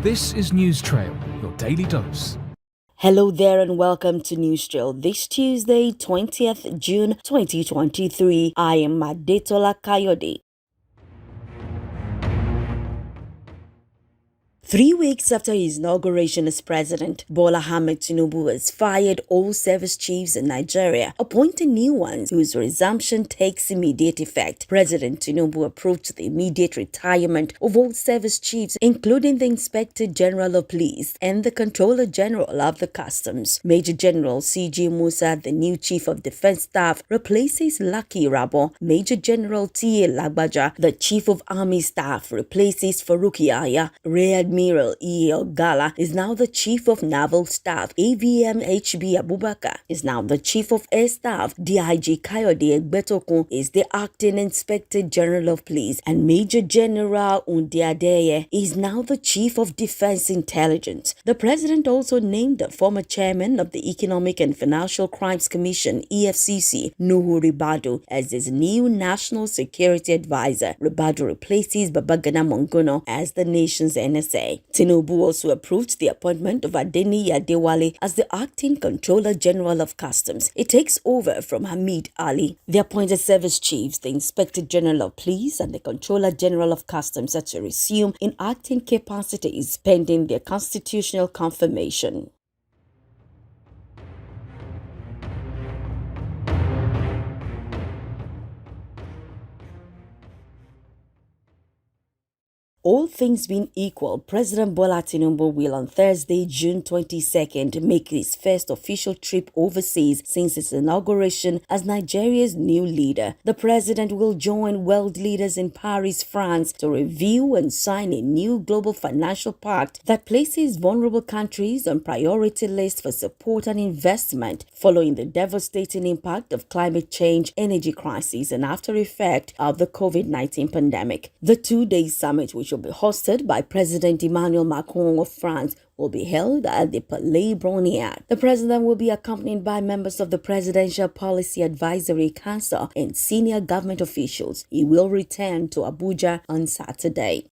This is News Trail, your daily dose. Hello there and welcome to News Trail. This Tuesday, 20th June 2023. I am Adetola Kayode. 3 weeks after his inauguration as president, Bola Ahmed Tinubu has fired all service chiefs in Nigeria, appointing new ones whose resumption takes immediate effect. President Tinubu approved the immediate retirement of all service chiefs, including the Inspector General of Police and the Controller General of the Customs. Major General C.J. Musa, the new Chief of Defense Staff, replaces Lucky Rabo. Major General T.A. Lagbaja, the Chief of Army Staff, replaces Farouk Yahya. Rear Admiral E.L. Gala is now the Chief of Naval Staff. AVM H.B. Abubakar is now the Chief of Air Staff. DIG Kayode Egbetokun is the Acting Inspector General of Police. And Major General Undiadeye is now the Chief of Defense Intelligence. The President also named the former Chairman of the Economic and Financial Crimes Commission, EFCC, Nuhu Ribadu, as his new National Security Advisor. Ribadu replaces Babagana Monguno as the nation's NSA. Tinubu also approved the appointment of Adeni Adewale as the Acting Controller General of Customs. It takes over from Hamid Ali. The appointed service chiefs, the Inspector General of Police and the Controller General of Customs are to resume in acting capacities pending their constitutional confirmation. All things being equal, President Bola Tinubu will on Thursday, June 22nd, make his first official trip overseas since his inauguration as Nigeria's new leader. The president will join world leaders in Paris, France, to review and sign a new global financial pact that places vulnerable countries on priority lists for support and investment following the devastating impact of climate change, energy crisis, and after effect of the COVID-19 pandemic. The two-day summit, which will be hosted by President Emmanuel Macron of France, will be held at the Palais Brongniart. The president will be accompanied by members of the Presidential Policy Advisory Council and senior government officials. He will return to Abuja on Saturday.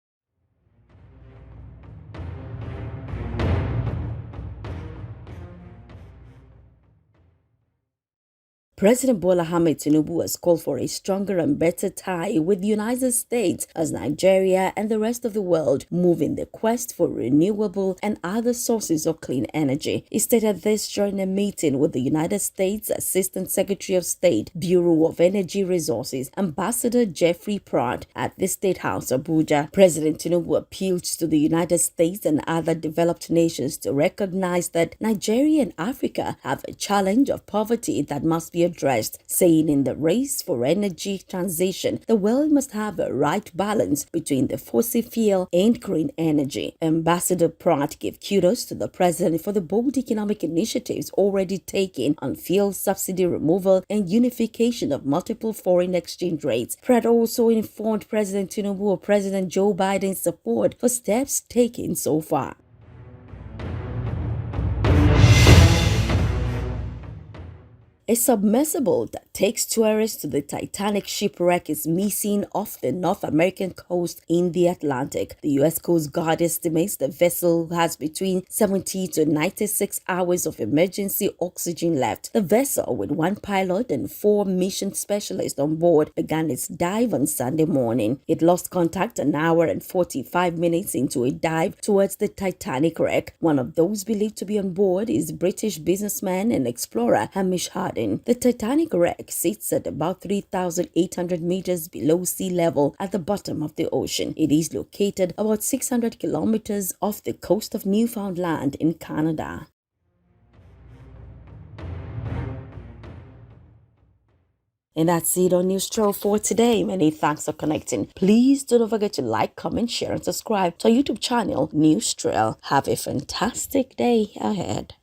President Bola Ahmed Tinubu has called for a stronger and better tie with the United States as Nigeria and the rest of the world move in the quest for renewable and other sources of clean energy. He stated this during a meeting with the United States Assistant Secretary of State, Bureau of Energy Resources, Ambassador Jeffrey Pratt at the State House, Abuja. President Tinubu appealed to the United States and other developed nations to recognize that Nigeria and Africa have a challenge of poverty that must be addressed, saying in the race for energy transition, the world must have a right balance between the fossil fuel and green energy. Ambassador Pratt gave kudos to the president for the bold economic initiatives already taken on fuel subsidy removal and unification of multiple foreign exchange rates. Pratt also informed President Tinubu of President Joe Biden's support for steps taken so far. A submersible that takes tourists to the Titanic shipwreck is missing off the North American coast in the Atlantic. The U.S. Coast Guard estimates the vessel has between 70 to 96 hours of emergency oxygen left. The vessel, with one pilot and 4 mission specialists on board, began its dive on Sunday morning. It lost contact an hour and 45 minutes into a dive towards the Titanic wreck. One of those believed to be on board is British businessman and explorer Hamish Harding. The Titanic wreck sits at about 3,800 meters below sea level at the bottom of the ocean. It is located about 600 kilometers off the coast of Newfoundland in Canada. And that's it on News Trail for today. Many thanks for connecting. Please don't forget to like, comment, share, and subscribe to our YouTube channel, News Trail. Have a fantastic day ahead.